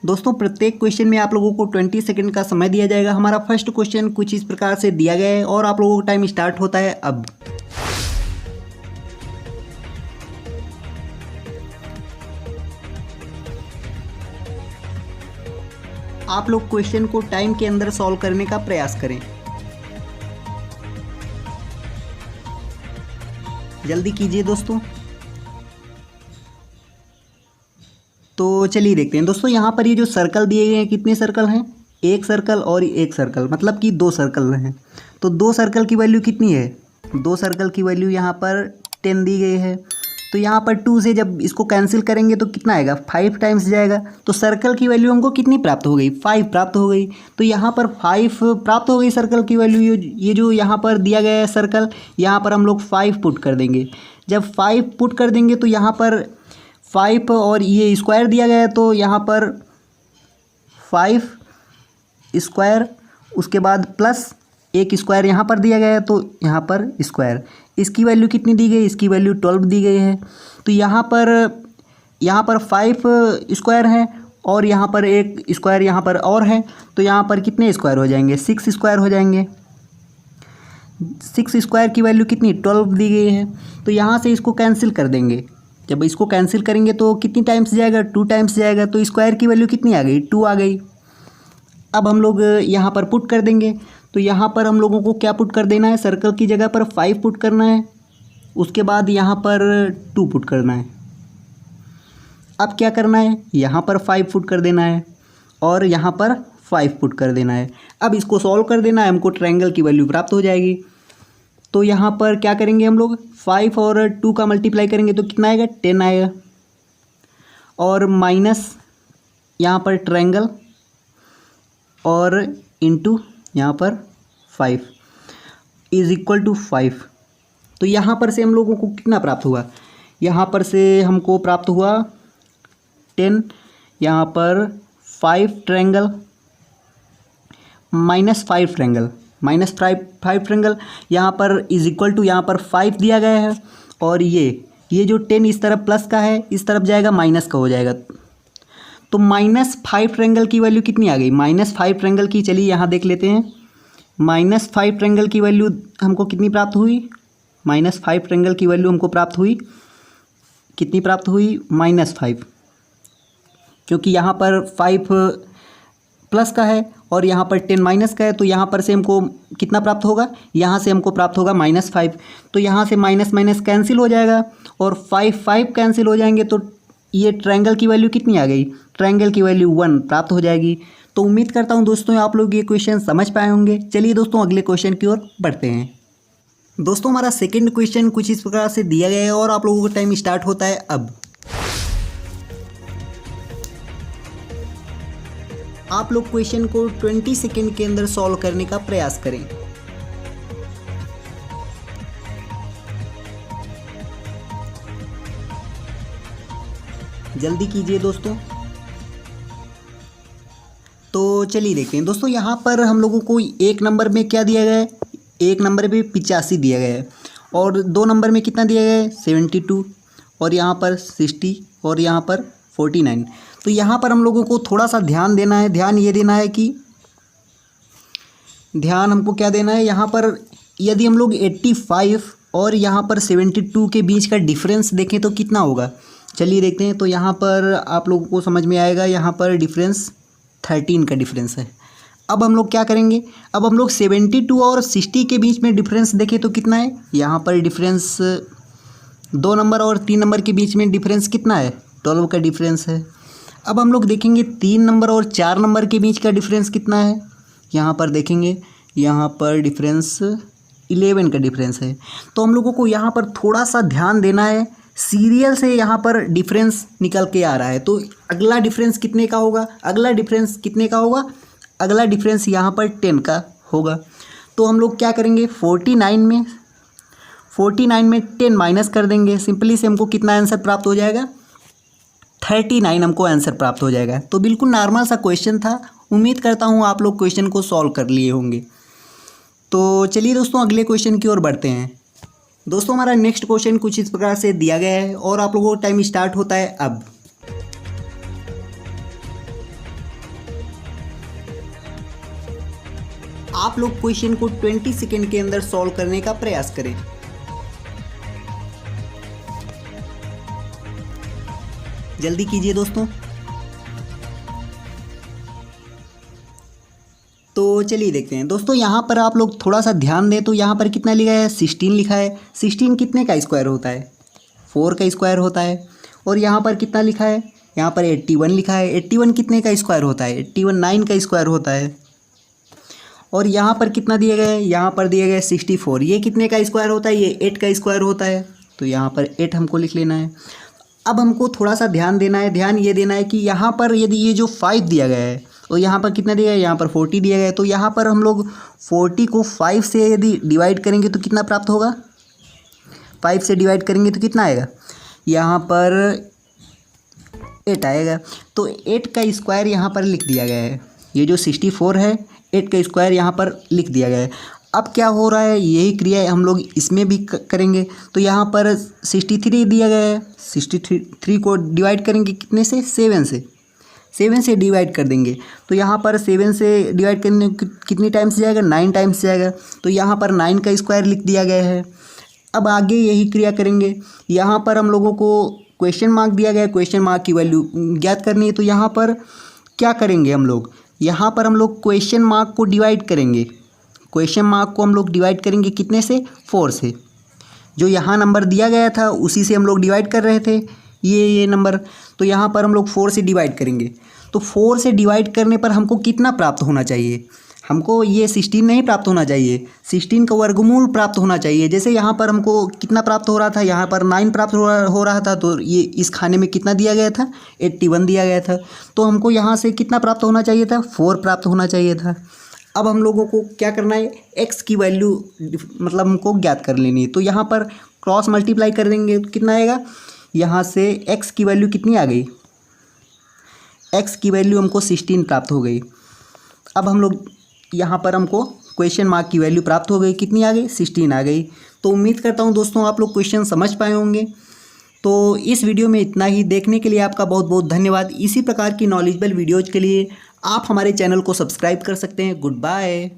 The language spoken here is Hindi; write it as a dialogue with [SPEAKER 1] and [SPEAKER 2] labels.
[SPEAKER 1] दोस्तों प्रत्येक क्वेश्चन में आप लोगों को 20 सेकंड का समय दिया जाएगा। हमारा फर्स्ट क्वेश्चन कुछ इस प्रकार से दिया गया है और आप लोगों का टाइम स्टार्ट होता है अब। आप लोग क्वेश्चन को टाइम के अंदर सॉल्व करने का प्रयास करें। जल्दी कीजिए दोस्तों। तो चलिए देखते हैं दोस्तों, यहाँ पर ये जो सर्कल दिए गए हैं, कितने सर्कल हैं? एक सर्कल और एक सर्कल, मतलब कि 2 सर्कल हैं। तो 2 सर्कल की वैल्यू कितनी है? 2 सर्कल की वैल्यू यहाँ पर 10 दी गई है। तो यहाँ पर 2 से जब इसको कैंसिल करेंगे तो कितना आएगा? 5 टाइम्स जाएगा। तो सर्कल की वैल्यू हमको कितनी प्राप्त हो गई? 5 प्राप्त हो गई। तो यहाँ पर 5 प्राप्त हो गई सर्कल की वैल्यू। ये जो यहाँ पर दिया गया है सर्कल, यहाँ पर हम लोग 5 पुट कर देंगे। जब 5 पुट कर देंगे तो यहाँ पर 5 और ये स्क्वायर दिया गया है, तो यहाँ पर 5 स्क्वायर, उसके बाद प्लस एक स्क्वायर यहाँ पर दिया गया है, तो यहाँ पर स्क्वायर। इसकी वैल्यू कितनी दी गई? इसकी वैल्यू 12 दी गई है। तो यहाँ पर 5 स्क्वायर है और यहाँ पर एक स्क्वायर यहाँ पर और है, तो यहाँ पर कितने स्क्वायर हो जाएंगे? 6 स्क्वायर हो जाएंगे। 6 स्क्वायर की वैल्यू कितनी? 12 दी गई है। तो यहाँ से इसको कैंसिल कर देंगे। जब इसको कैंसिल करेंगे तो कितनी टाइम्स जाएगा? 2 टाइम्स जाएगा। तो स्क्वायर की वैल्यू कितनी आ गई? 2 आ गई। अब हम लोग यहाँ पर पुट कर देंगे। तो यहाँ पर हम लोगों को क्या पुट कर देना है? सर्कल की जगह पर 5 पुट करना है, उसके बाद यहाँ पर 2 पुट करना है। अब क्या करना है? यहाँ पर 5 पुट कर देना है और यहाँ पर 5 पुट कर देना है। अब इसको सॉल्व कर देना है, हमको ट्रायंगल की वैल्यू प्राप्त हो जाएगी। तो यहाँ पर क्या करेंगे हम लोग? 5 और 2 का मल्टीप्लाई करेंगे तो कितना आएगा? 10 आएगा। और माइनस यहाँ पर ट्रायंगल और इनटू यहाँ पर 5 इज इक्वल टू 5। तो यहाँ पर से हम लोगों को कितना प्राप्त हुआ? यहाँ पर से हमको प्राप्त हुआ 10, यहाँ पर 5 triangle minus 5 triangle, minus 5 triangle, यहाँ पर इज इक्वल टू यहाँ पर 5 दिया गया है। और ये जो 10 इस तरफ प्लस का है, इस तरफ जाएगा माइनस का हो जाएगा। तो -5 ट्रायंगल की वैल्यू कितनी आ गई? -5 ट्रायंगल की, चलिए यहाँ देख लेते हैं। -5 ट्रायंगल की वैल्यू हमको कितनी प्राप्त हुई? -5 ट्रायंगल की वैल्यू हमको प्राप्त हुई, कितनी प्राप्त हुई? -5, क्योंकि यहाँ पर 5 प्लस का है और यहाँ पर 10 माइनस का है। तो यहाँ पर से हमको कितना प्राप्त होगा? यहाँ से हमको प्राप्त होगा -5। तो यहाँ से माइनस माइनस कैंसिल हो जाएगा और 5 कैंसिल हो जाएंगे। तो ये ट्रायंगल की वैल्यू कितनी आ गई? ट्रायंगल की वैल्यू 1 प्राप्त हो जाएगी। तो उम्मीद करता हूँ दोस्तों आप लोग ये क्वेश्चन समझ पाए होंगे। चलिए दोस्तों अगले क्वेश्चन की ओर बढ़ते हैं। दोस्तों हमारा सेकंड क्वेश्चन कुछ इस प्रकार से दिया गया है और आप लोगों का टाइम स्टार्ट होता है अब। आप लोग क्वेश्चन को 20 सेकंड के अंदर सॉल्व करने का प्रयास करें। जल्दी कीजिए दोस्तों। तो चलिए देखते हैं दोस्तों, यहाँ पर हम लोगों को 1 नंबर में क्या दिया गया है? 1 नंबर में 85 दिया गया है और 2 नंबर में कितना दिया गया है? 72 और यहाँ पर 60 और यहाँ पर 49। तो यहाँ पर हम लोगों को थोड़ा सा ध्यान देना है। ध्यान ये देना है कि ध्यान हमको क्या देना है, यहाँ पर यदि हम लोग 85 और यहाँ पर 72 के बीच का डिफरेंस देखें तो कितना होगा? चलिए देखते हैं। तो यहाँ पर आप लोगों को समझ में आएगा, यहाँ पर डिफरेंस 13 का डिफरेंस है। अब हम लोग क्या करेंगे? अब हम लोग 72 और 60 के बीच में डिफरेंस देखें तो कितना है? यहाँ पर डिफरेंस 2 नंबर और 3 नंबर के बीच में डिफरेंस कितना है? 12 का डिफरेंस है। अब हम लोग देखेंगे 3 नंबर और 4 नंबर के बीच का डिफरेंस कितना है? यहाँ पर देखेंगे, यहाँ पर डिफरेंस 11 का डिफरेंस है। तो हम लोगों को यहाँ पर थोड़ा सा ध्यान देना है। सीरियल से यहाँ पर डिफरेंस निकल के आ रहा है, तो अगला डिफरेंस कितने का होगा? अगला डिफरेंस कितने का होगा? अगला डिफरेंस यहाँ पर 10 का होगा। तो हम लोग क्या करेंगे? 49 में 10 माइनस कर देंगे। सिंपली से हमको कितना आंसर प्राप्त हो जाएगा? 39 हमको आंसर प्राप्त हो जाएगा। तो बिल्कुल नॉर्मल सा क्वेश्चन था। उम्मीद करता हूँ आप लोग क्वेश्चन को सॉल्व कर लिए होंगे। तो चलिए दोस्तों अगले क्वेश्चन की ओर बढ़ते हैं। दोस्तों हमारा नेक्स्ट क्वेश्चन कुछ इस प्रकार से दिया गया है और आप लोगों का टाइम स्टार्ट होता है अब। आप लोग क्वेश्चन को 20 सेकेंड के अंदर सॉल्व करने का प्रयास करें। जल्दी कीजिए दोस्तों। तो चलिए देखते हैं दोस्तों, यहाँ पर आप लोग थोड़ा सा ध्यान दें तो यहाँ पर कितना लिखा है, 16 लिखा है। 16 कितने का स्क्वायर होता है, 4 का स्क्वायर होता है। और यहाँ पर कितना लिखा है, यहाँ पर 81 लिखा है। 81 कितने का स्क्वायर होता है, 81 9 का स्क्वायर होता है। और यहाँ पर कितना दिया गया है, यहाँ पर दिया गया है 64, ये कितने का स्क्वायर होता है, ये 8 का स्क्वायर होता है। तो यहाँ पर 8 हमको लिख लेना है। अब हमको थोड़ा सा ध्यान देना है, ध्यान ये देना है कि यहाँ पर यदि ये जो 5 दिया गया है और यहाँ पर कितना दिया गया है, यहाँ पर 40 दिया गया है। तो यहाँ पर हम लोग 40 को 5 से यदि डिवाइड करेंगे तो कितना प्राप्त होगा, 5 से डिवाइड करेंगे तो कितना आएगा, यहाँ पर 8 आएगा। तो 8 का स्क्वायर यहाँ पर लिख दिया गया है। ये जो 64 है, 8 का स्क्वायर यहाँ पर लिख दिया गया है। अब क्या हो रहा है, यही क्रिया हम लोग इसमें भी करेंगे। तो यहाँ पर 63 दिया गया है, 63 को डिवाइड करेंगे कितने से, 7 से डिवाइड कर देंगे। तो यहाँ पर 7 से डिवाइड करने कितनी टाइम्स जाएगा, 9 टाइम्स जाएगा। तो यहाँ पर 9 का स्क्वायर लिख दिया गया है। अब आगे यही क्रिया करेंगे। यहाँ पर हम लोगों को क्वेश्चन मार्क दिया गया है, क्वेश्चन मार्क की वैल्यू ज्ञात करनी है। तो यहाँ पर क्या करेंगे हम लोग, यहाँ पर हम लोग क्वेश्चन मार्क को डिवाइड करेंगे। क्वेश्चन मार्क को हम लोग डिवाइड करेंगे कितने से, 4 से। जो यहाँ नंबर दिया गया था उसी से हम लोग डिवाइड कर रहे थे, ये नंबर। तो यहाँ पर हम लोग 4 से डिवाइड करेंगे। तो 4 से डिवाइड करने पर हमको कितना प्राप्त होना चाहिए, हमको ये 16 नहीं प्राप्त होना चाहिए, 16 का वर्गमूल प्राप्त होना चाहिए। जैसे यहाँ पर हमको कितना प्राप्त हो रहा था, यहाँ पर 9 प्राप्त हो रहा था। तो ये इस खाने में कितना दिया गया था, 81 दिया गया था। तो हमको यहाँ से कितना प्राप्त होना चाहिए था, 4 प्राप्त होना चाहिए था। अब हम लोगों को क्या करना है, x की वैल्यू मतलब हमको ज्ञात कर लेनी है। तो यहाँ पर क्रॉस मल्टीप्लाई कर देंगे तो कितना आएगा, यहाँ से x की वैल्यू कितनी आ गई, x की वैल्यू हमको 16 प्राप्त हो गई। अब हम लोग यहाँ पर हमको क्वेश्चन मार्क की वैल्यू प्राप्त हो गई, कितनी आ गई, 16 आ गई। तो उम्मीद करता हूँ दोस्तों आप लोग क्वेश्चन समझ पाए होंगे। तो इस वीडियो में इतना ही। देखने के लिए आपका बहुत बहुत धन्यवाद। इसी प्रकार की नॉलेजेबल वीडियोज़ के लिए आप हमारे चैनल को सब्सक्राइब कर सकते हैं। Good bye.